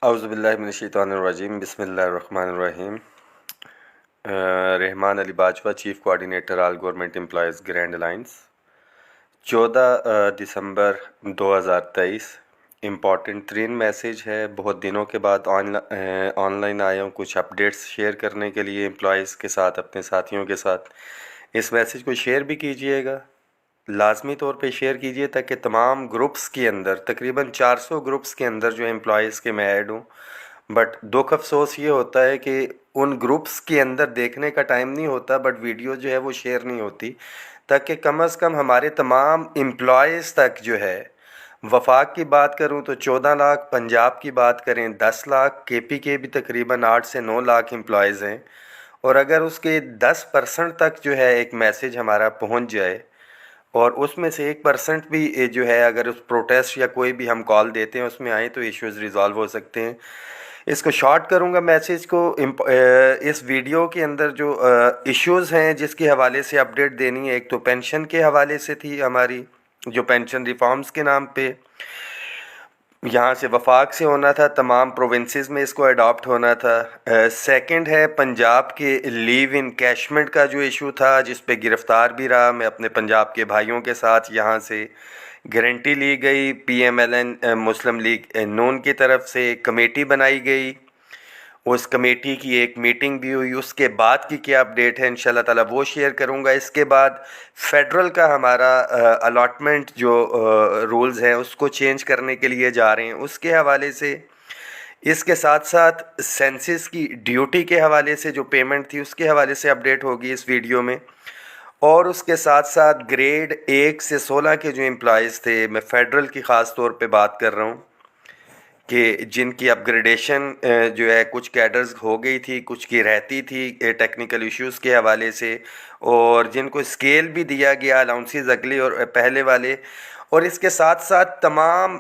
औज़ुबिल्लाहिमिनश्शैतानिर्रजीम बिस्मिल्लाहिर्रहमानिर्रहीम। Rahman Ali Bajwa, chief coordinator all government employees grand alliance. 14 दिसंबर 2023। Important तरीन message है। बहुत दिनों के बाद ऑनलाइन आया हूँ कुछ अपडेट्स शेयर करने के लिए एम्प्लॉयज़ के साथ, अपने साथियों के साथ। इस मैसेज को शेयर भी कीजिएगा, लाजमी तौर पे शेयर कीजिए, ताकि तमाम ग्रुप्स के अंदर, तकरीबन 400 ग्रुप्स के अंदर जो एम्प्लॉयज़ के मैं ऐड हूँ। बट दुख अफसोस ये होता है कि उन ग्रुप्स के अंदर देखने का टाइम नहीं होता, बट वीडियो जो है वो शेयर नहीं होती, ताकि कम अज़ कम हमारे तमाम एम्प्लॉयज़ तक जो है। वफाक की बात करूं तो 14 लाख, पंजाब की बात करें 10 लाख, केपी के भी तकरीबन 8 से 9 लाख एम्प्लॉयज़ हैं। और अगर उसके 10% तक जो है एक मैसेज हमारा पहुंच जाए, और उसमें से 1% भी जो है अगर उस प्रोटेस्ट या कोई भी हम कॉल देते हैं उसमें आए, तो इश्यूज़ रिज़ॉल्व हो सकते हैं। इसको शॉर्ट करूंगा मैसेज को। इस वीडियो के अंदर जो इश्यूज़ हैं जिसके हवाले से अपडेट देनी है, एक तो पेंशन के हवाले से थी हमारी, जो पेंशन रिफॉर्म्स के नाम पे यहाँ से वफाक से होना था, तमाम प्रोविंसेस में इसको अडॉप्ट होना था। सेकंड है पंजाब के लीव इन कैशमेंट का जो इशू था, जिस पे गिरफ़्तार भी रहा मैं अपने पंजाब के भाइयों के साथ। यहाँ से गारंटी ली गई, PMLN मुस्लिम लीग नून की तरफ से कमेटी बनाई गई, उस कमेटी की एक मीटिंग भी हुई। उसके बाद की क्या अपडेट है इंशाल्लाह ताला वो शेयर करूंगा। इसके बाद फेडरल का हमारा अलॉटमेंट जो रूल्स हैं उसको चेंज करने के लिए जा रहे हैं, उसके हवाले से। इसके साथ साथ सेंसस की ड्यूटी के हवाले से जो पेमेंट थी उसके हवाले से अपडेट होगी इस वीडियो में। और उसके साथ साथ ग्रेड 1 से 16 के जो एम्प्लॉयज़ थे, मैं फ़ेडरल की ख़ास तौर पे बात कर रहा हूँ, कि जिनकी अपग्रेडेशन जो है कुछ कैडर्स हो गई थी, कुछ की रहती थी टेक्निकल इश्यूज़ के हवाले से, और जिनको स्केल भी दिया गया अलाउंसेस अगले और पहले वाले। और इसके साथ साथ तमाम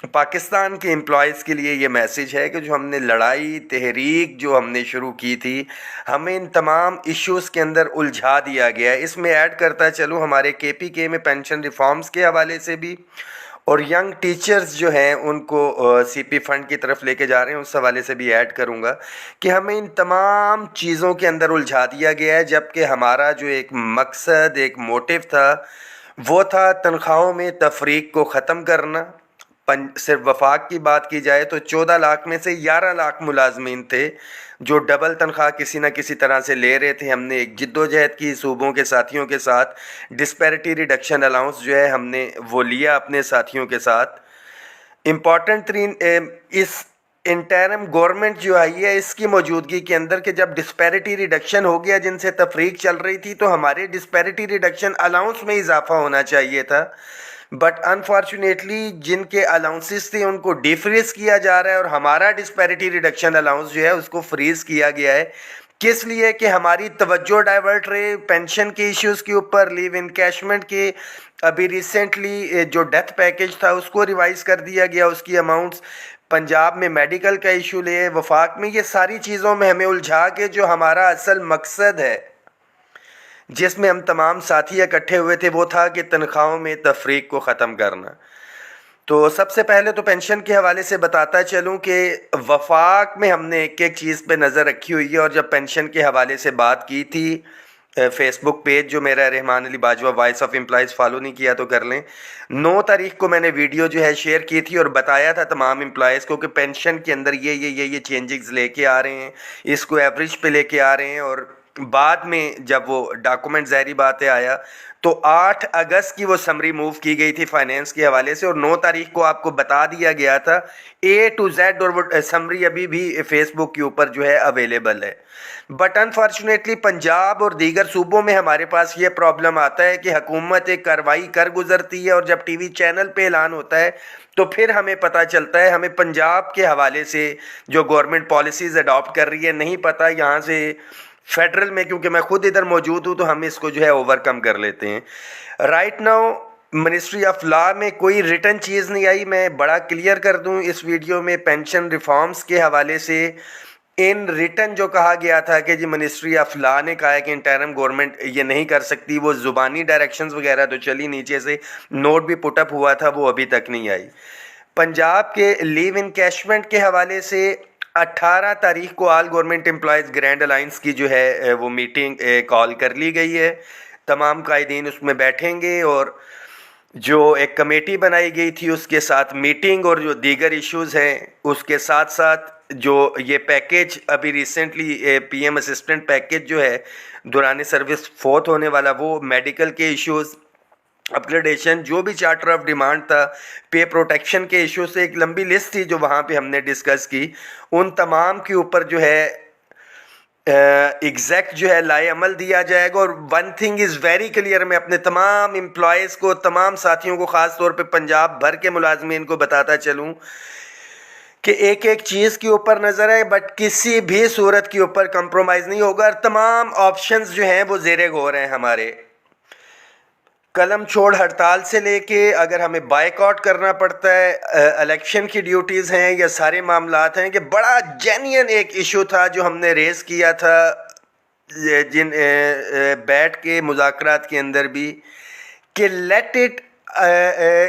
पाकिस्तान के एम्प्लॉयज़ के लिए ये मैसेज है कि जो हमने लड़ाई तहरीक जो हमने शुरू की थी, हमें इन तमाम इश्यूज़ के अंदर उलझा दिया गया है। इसमें ऐड करता चलूँ हमारे KPK में पेंशन रिफॉर्म्स के हवाले से भी, और यंग टीचर्स जो हैं उनको CP फंड की तरफ लेके जा रहे हैं, उस हवाले से भी ऐड करूंगा कि हमें इन तमाम चीज़ों के अंदर उलझा दिया गया है। जबकि हमारा जो एक मकसद, एक मोटिव था, वो था तनख्वाहों में तफरीक को ख़त्म करना। सिर्फ वफाक की बात की जाए तो 14 लाख में से 11 लाख मुलाजमीन थे जो डबल तनख्वाह किसी न किसी तरह से ले रहे थे। हमने एक जिद्दोजहद की सूबों के साथियों के साथ, डिस्पैरिटी रिडक्शन अलाउंस जो है हमने वो लिया अपने साथियों के साथ। इम्पॉर्टेंट तरीन इस इंटरम गवर्नमेंट जो आई है इसकी मौजूदगी के अंदर, कि जब डिस्पैरिटी रिडक्शन हो गया जिनसे तफरीक चल रही थी, तो हमारे डिस्पैरिटी रिडक्शन अलाउंस में इजाफा होना चाहिए था। बट अनफॉर्चुनेटली जिनके अलाउंसेस थे उनको डिफ्रीज किया जा रहा है, और हमारा डिस्पैरिटी रिडक्शन अलाउंस जो है उसको फ्रीज किया गया है। किस लिए? कि हमारी तवज्जो डाइवर्ट रहे पेंशन के इश्यूज़ के ऊपर, लीव इनकैशमेंट के। अभी रिसेंटली जो डेथ पैकेज था उसको रिवाइज़ कर दिया गया, उसकी अमाउंट्स। पंजाब में मेडिकल का इशू ले, वफाक में, ये सारी चीज़ों में हमें उलझा के जो हमारा असल मकसद है जिसमें हम तमाम साथी इकट्ठे हुए थे, वो था कि तनख्वाहों में तफरीक को ख़त्म करना। तो सबसे पहले तो पेंशन के हवाले से बताता चलूं कि वफाक में हमने एक एक चीज़ पे नज़र रखी हुई है। और जब पेंशन के हवाले से बात की थी, फेसबुक पेज जो मेरा Rahman Ali Bajwa voice of employees follow नहीं किया तो कर लें। 9 तारीख को मैंने वीडियो जो है शेयर की थी और बताया था तमाम एम्प्लॉयज़ को कि पेंशन के अंदर ये चेंजेस लेके आ रहे हैं, इसको एवरेज पे लेके आ रहे हैं। और बाद में जब वो डॉक्यूमेंट ज़ाहिरी बात है आया, तो 8 अगस्त की वो समरी मूव की गई थी फाइनेंस के हवाले से, और 9 तारीख को आपको बता दिया गया था A to Z, और वो समरी अभी भी फेसबुक के ऊपर जो है अवेलेबल है। बट अनफॉर्चुनेटली पंजाब और दीगर सूबों में हमारे पास ये प्रॉब्लम आता है कि हुकूमत एक कार्रवाई कर गुजरती है, और जब TV चैनल पे ऐलान होता है तो फिर हमें पता चलता है। हमें पंजाब के हवाले से जो गवर्नमेंट पॉलिसीज़ अडॉप्ट कर रही है नहीं पता। यहाँ से फेडरल में, क्योंकि मैं खुद इधर मौजूद हूँ, तो हम इसको जो है ओवरकम कर लेते हैं। Right now ministry of law में कोई रिटर्न चीज़ नहीं आई। मैं बड़ा क्लियर कर दूं इस वीडियो में, पेंशन रिफॉर्म्स के हवाले से इन रिटर्न जो कहा गया था कि जी मिनिस्ट्री ऑफ लॉ ने कहा है कि इंटरम गवर्नमेंट ये नहीं कर सकती, वो ज़ुबानी डायरेक्शंस वगैरह तो चली, नीचे से नोट भी पुटअप हुआ था, वो अभी तक नहीं आई। पंजाब के लीव इनकैशमेंट के हवाले से 18 तारीख को all government employees grand alliance की जो है वो मीटिंग कॉल कर ली गई है। तमाम कायदीन उसमें बैठेंगे और जो एक कमेटी बनाई गई थी उसके साथ मीटिंग और जो दीगर इश्यूज़ हैं उसके साथ साथ जो ये पैकेज अभी रिसेंटली पीएम असिस्टेंट पैकेज जो है दौरान सर्विस फोत होने वाला, वो मेडिकल के इश्यूज़, अपग्रेडेशन, जो भी चार्टर ऑफ डिमांड था, पे प्रोटेक्शन के इशू से एक लंबी लिस्ट थी जो वहाँ पे हमने डिस्कस की। उन तमाम के ऊपर जो है एग्जैक्ट जो है लाए अमल दिया जाएगा। और one thing is very clear, मैं अपने तमाम एम्प्लॉयज़ को, तमाम साथियों को, ख़ास तौर पे पंजाब भर के मुलाजमीन को बताता चलूँ कि एक एक चीज़ के ऊपर नज़र है, बट किसी भी सूरत के ऊपर कंप्रोमाइज़ नहीं होगा। और तमाम ऑप्शंस जो हैं वो ज़ेरे गौर हैं हमारे। कलम छोड़ हड़ताल से लेके अगर हमें बाइकआउट करना पड़ता है, इलेक्शन की ड्यूटीज़ हैं, या सारे मामलात हैं कि बड़ा जेन्युइन एक इशू था जो हमने रेज़ किया था जिन बैठ के मुज़ाकरात के अंदर भी, कि लेट इट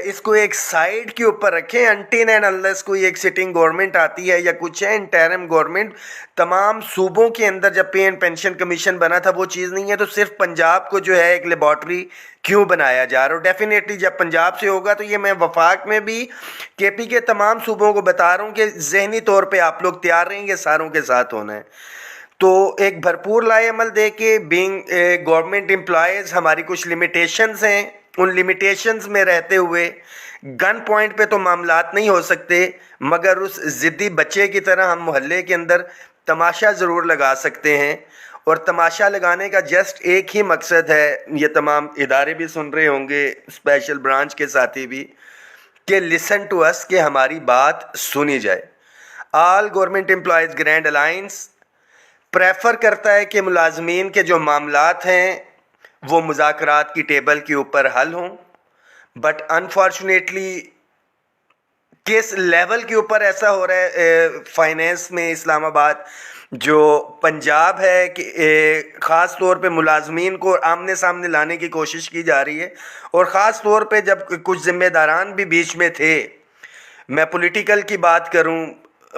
इसको एक साइड के ऊपर रखें अनटिल एंड अनलेस कोई एक सिटिंग गवर्नमेंट आती है या कुछ है। इंटरिम गवर्नमेंट तमाम सूबों के अंदर जब पे एंड पेंशन कमीशन बना था वो चीज़ नहीं है, तो सिर्फ पंजाब को जो है एक लेबॉर्ट्री क्यों बनाया जा रहा है। और डेफिनेटली जब पंजाब से होगा तो ये मैं वफाक में भी केपी के तमाम सूबों को बता रहा हूँ कि जहनी तौर पर आप लोग तैयार रहेंगे, सारों के साथ होना है। तो एक भरपूर लाए अमल दे के बीइंग गवर्नमेंट एम्प्लॉयज़ हमारी कुछ लिमिटेशंस हैं, उन लिमिटेशंस में रहते हुए गन पॉइंट पे तो मामलात नहीं हो सकते, मगर उस ज़िद्दी बच्चे की तरह हम मोहल्ले के अंदर तमाशा ज़रूर लगा सकते हैं। और तमाशा लगाने का जस्ट एक ही मकसद है, ये तमाम इदारे भी सुन रहे होंगे, स्पेशल ब्रांच के साथी भी, कि लिसन टू अस, कि हमारी बात सुनी जाए। All government employees grand alliance prefer करता है कि मुलाजमीन के जो मामलात हैं वो मुज़ाकरात की टेबल के ऊपर हल हों, बट अनफॉर्चुनेटली किस लेवल के ऊपर ऐसा हो रहा है फाइनेंस में इस्लामाबाद जो पंजाब है कि ख़ास तौर पे मुलाजमीन को आमने सामने लाने की कोशिश की जा रही है। और ख़ास तौर पे जब कुछ ज़िम्मेदारान भी बीच में थे, मैं पॉलिटिकल की बात करूं,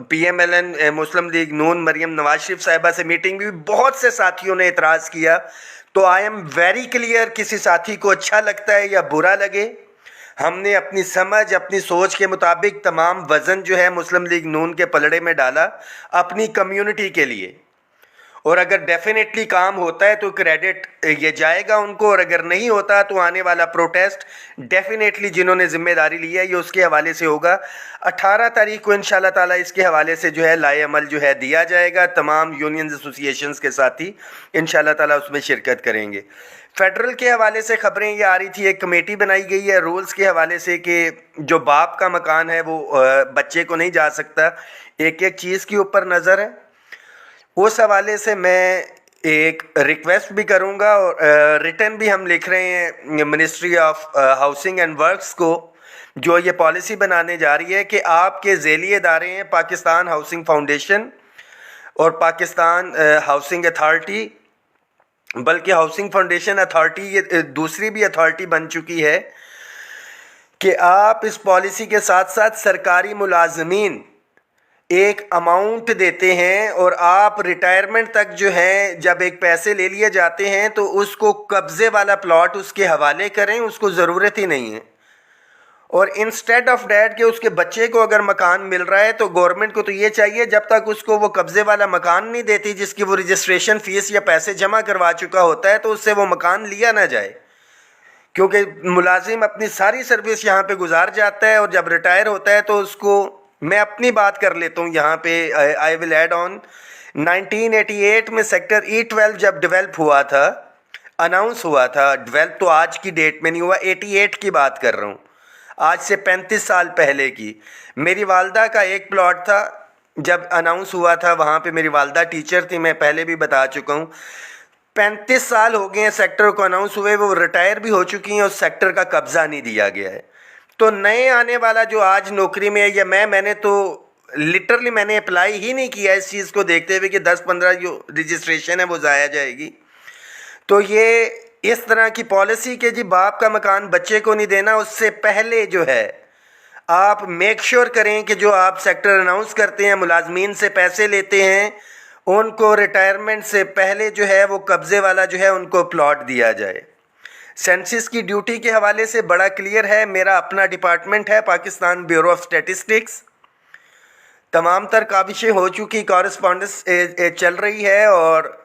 PMLN मुस्लिम लीग नून मरियम नवाज शरीफ साहिबा से मीटिंग भी बहुत से साथियों ने इतराज़ किया। तो आई एम वेरी क्लियर, किसी साथी को अच्छा लगता है या बुरा लगे, हमने अपनी समझ, अपनी सोच के मुताबिक तमाम वज़न जो है मुस्लिम लीग नून के पलड़े में डाला अपनी कम्युनिटी के लिए। और अगर डेफिनेटली काम होता है तो क्रेडिट ये जाएगा उनको, और अगर नहीं होता तो आने वाला प्रोटेस्ट डेफिनेटली जिन्होंने जिम्मेदारी ली है ये उसके हवाले से होगा। 18 तारीख को इंशाल्लाह ताला इसके हवाले से जो है लाए अमल जो है दिया जाएगा। तमाम यूनियंस एसोसिएशंस के साथी इंशाल्लाह ताला उसमें शिरकत करेंगे। फेडरल के हवाले से ख़बरें ये आ रही थी, एक कमेटी बनाई गई है रूल्स के हवाले से कि जो बाप का मकान है वो बच्चे को नहीं जा सकता, एक एक चीज़ के ऊपर नज़र है। उस हवाले से मैं एक रिक्वेस्ट भी करूंगा और रिटर्न भी हम लिख रहे हैं ministry of housing and works को, जो ये पॉलिसी बनाने जा रही है कि आपके ज़ेली इदारे हैं पाकिस्तान हाउसिंग फाउंडेशन और पाकिस्तान हाउसिंग अथॉरिटी, बल्कि हाउसिंग फाउंडेशन अथॉरिटी ये दूसरी भी अथॉरिटी बन चुकी है, कि आप इस पॉलिसी के साथ साथ सरकारी मुलाजमीन एक अमाउंट देते हैं और आप रिटायरमेंट तक जो है जब एक पैसे ले लिए जाते हैं तो उसको कब्ज़े वाला प्लॉट उसके हवाले करें, उसको ज़रूरत ही नहीं है। और इंस्टेड ऑफ डैट के उसके बच्चे को अगर मकान मिल रहा है तो गवर्नमेंट को तो ये चाहिए जब तक उसको वो कब्ज़े वाला मकान नहीं देती जिसकी वो रजिस्ट्रेशन फ़ीस या पैसे जमा करवा चुका होता है, तो उससे वो मकान लिया ना जाए। क्योंकि मुलाजिम अपनी सारी सर्विस यहाँ पे गुजार जाता है और जब रिटायर होता है तो उसको, मैं अपनी बात कर लेता हूँ यहाँ पे, आई विल ऐड ऑन, 1988 में सेक्टर E12 जब डेवलप हुआ था, अनाउंस हुआ था, डेवलप तो आज की डेट में नहीं हुआ, 88 की बात कर रहा हूँ, आज से 35 साल पहले की। मेरी वालदा का एक प्लॉट था जब अनाउंस हुआ था, वहाँ पे मेरी वालदा टीचर थी, मैं पहले भी बता चुका हूँ। 35 साल हो गए हैं सेक्टर को अनाउंस हुए, वो रिटायर भी हो चुकी हैं और सेक्टर का कब्ज़ा नहीं दिया गया है। तो नए आने वाला जो आज नौकरी में है, या मैंने तो लिटरली मैंने अप्लाई ही नहीं किया इस चीज़ को देखते हुए कि 10-15 जो रजिस्ट्रेशन है वो ज़ाया जाएगी। तो ये इस तरह की पॉलिसी के जी बाप का मकान बच्चे को नहीं देना, उससे पहले जो है आप मेक श्योर करें कि जो आप सेक्टर अनाउंस करते हैं, मुलाजमीन से पैसे लेते हैं, उनको रिटायरमेंट से पहले जो है वो कब्ज़े वाला जो है उनको प्लॉट दिया जाए। सेंसस की ड्यूटी के हवाले से बड़ा क्लियर है, मेरा अपना डिपार्टमेंट है पाकिस्तान ब्यूरो ऑफ स्टैटिस्टिक्स, तमाम तर काविशें हो चुकी, कॉरेस्पॉन्डेंस चल रही है, और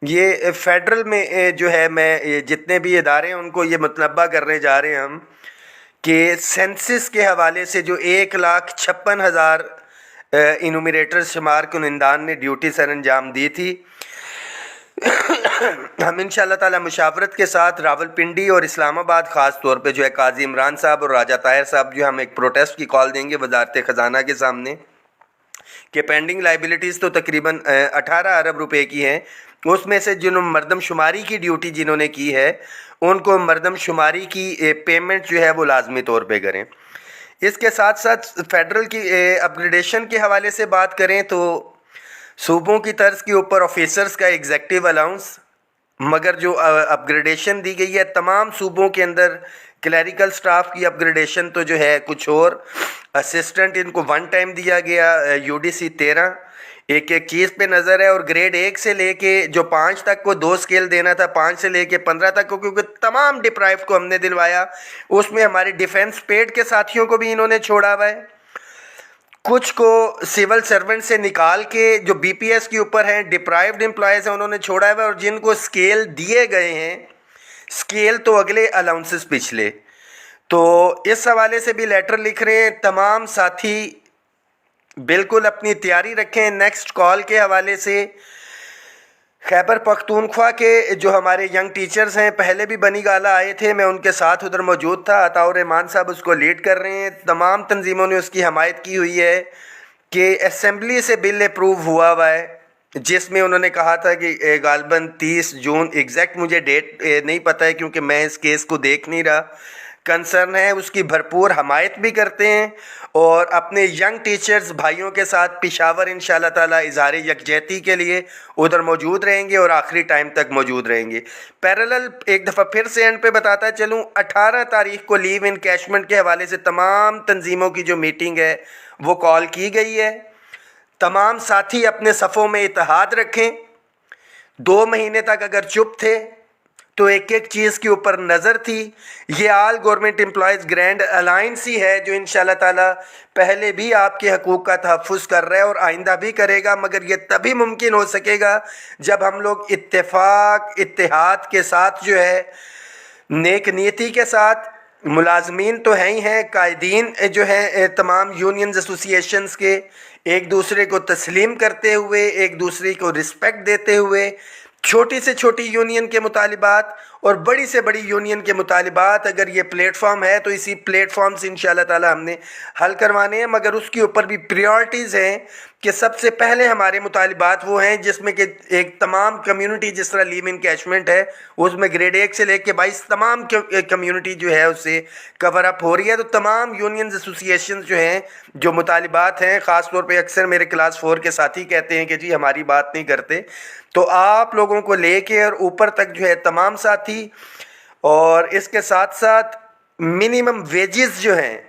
ये फेडरल में जो है मैं जितने भी इदारे हैं उनको ये मुतलबा करने जा रहे हैं हम कि सेंसस के हवाले से जो 1,56,000 इनुमरेटर शुमार कुनिंदान ने ड्यूटी सर अंजाम दी थी, हम इंशाअल्लाह ताला मुशावरत के साथ रावलपिंडी और इस्लामाबाद ख़ास तौर पे जो है काजी इमरान साहब और राजा ताहिर साहब जो हम एक प्रोटेस्ट की कॉल देंगे वजारत ख़जाना के सामने कि पेंडिंग लाइबिलिटीज़ तो तकरीबन 18 अरब रुपए की हैं, उसमें से जिन्होंने मरदमशुमारी की ड्यूटी जिन्होंने की है उनको मरदमशुमारी की पेमेंट जो है वो लाजमी तौर पे करें। इसके साथ साथ फेडरल की अपग्रेडेशन के हवाले से बात करें तो सूबों की तर्ज के ऊपर ऑफिसर्स का एग्जेक्टिव अलाउंस, मगर जो अपग्रेडेशन दी गई है तमाम सूबों के अंदर क्लैरिकल स्टाफ की अपग्रेडेशन तो जो है कुछ और, असिस्टेंट इनको वन टाइम दिया गया, यूडीसी 13, एक एक चीज़ पे नज़र है, और ग्रेड 1 से लेके जो 5 तक को 2 स्केल देना था, 5 से लेके 15 तक को, क्योंकि तमाम डिप्राइव को हमने दिलवाया। उसमें हमारे डिफेंस पेड के साथियों को भी इन्होंने छोड़ा हुआ है, कुछ को सिविल सर्वेंट से निकाल के जो बीपीएस के ऊपर हैं डिप्राइव्ड एम्प्लॉयज़ हैं उन्होंने छोड़ा हुआ है, और जिनको स्केल दिए गए हैं, स्केल तो अगले अलाउंसेस पिछले, तो इस हवाले से भी लेटर लिख रहे हैं। तमाम साथी बिल्कुल अपनी तैयारी रखें। नेक्स्ट कॉल के हवाले से खैबर पख्तूनख्वा के जो हमारे यंग टीचर्स हैं, पहले भी बनी गाला आए थे, मैं उनके साथ उधर मौजूद था, अताउर रहमान साहब उसको लीड कर रहे हैं, तमाम तंजीमों ने उसकी हमायत की हुई है कि असेंबली से बिल अप्रूव हुआ है, जिसमें उन्होंने कहा था कि गालबन 30 जून, एग्जैक्ट मुझे डेट नहीं पता है क्योंकि मैं इस केस को देख नहीं रहा, कंसर्न है, उसकी भरपूर हमायत भी करते हैं, और अपने यंग टीचर्स भाइयों के साथ पेशावर इंशाअल्लाह ताला इज़हार यकजहती के लिए उधर मौजूद रहेंगे और आखिरी टाइम तक मौजूद रहेंगे। पैरेलल एक दफ़ा फिर से एंड पे बताता चलूँ, 18 तारीख को लीव इनकैशमेंट के हवाले से तमाम तंजीमों की जो मीटिंग है वो कॉल की गई है। तमाम साथी अपने सफ़ों में इत्तेहाद रखें। 2 महीने तक अगर चुप थे तो एक एक चीज़ के ऊपर नज़र थी। ये आल गवर्नमेंट एम्प्लॉयज़ ग्रैंड अलायंस ही है जो इंशाअल्लाह ताला पहले भी आपके हकूक़ का तहफ़्फ़ुज़ कर रहा है और आइंदा भी करेगा, मगर ये तभी मुमकिन हो सकेगा जब हम लोग इत्तेफाक इत्तेहाद के साथ जो है, नेक नीयती के साथ, मुलाजमीन तो हैं ही हैं, कायदीन जो हैं तमाम यूनियंस एसोसिएशंस के, एक दूसरे को तस्लीम करते हुए, एक दूसरे को रिस्पेक्ट देते हुए, छोटी से छोटी यूनियन के मुतालिबात और बड़ी से बड़ी यूनियन के मुतालिबात, अगर ये प्लेटफॉर्म है तो इसी प्लेटफॉर्म से इंशाअल्लाह ताला हमने हल करवाने हैं, मगर उसके ऊपर भी प्रायोरिटीज़ हैं कि सबसे पहले हमारे मुतालिबात वो हैं जिसमें कि एक तमाम कम्युनिटी, जिस तरह लीव इनकैशमेंट है उसमें ग्रेड 1 से लेके 22 तमाम कम्युनिटी जो है उससे कवर अप हो रही है। तो तमाम यूनियन एसोसिएशन जो हैं, जो मुतालिबात हैं, ख़ास तौर पे अक्सर मेरे क्लास 4 के साथी कहते हैं कि जी हमारी बात नहीं करते, तो आप लोगों को लेके और ऊपर तक जो है तमाम साथी, और इसके साथ साथ मिनिमम वेजेस जो हैं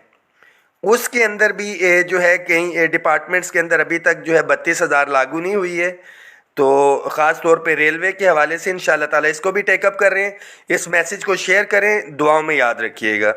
उसके अंदर भी जो है कई डिपार्टमेंट्स के अंदर अभी तक जो है 32,000 लागू नहीं हुई है, तो ख़ास तौर पे रेलवे के हवाले से इंशाअल्लाह ताला इसको भी टेकअप कर रहे हैं। इस मैसेज को शेयर करें, दुआओं में याद रखिएगा।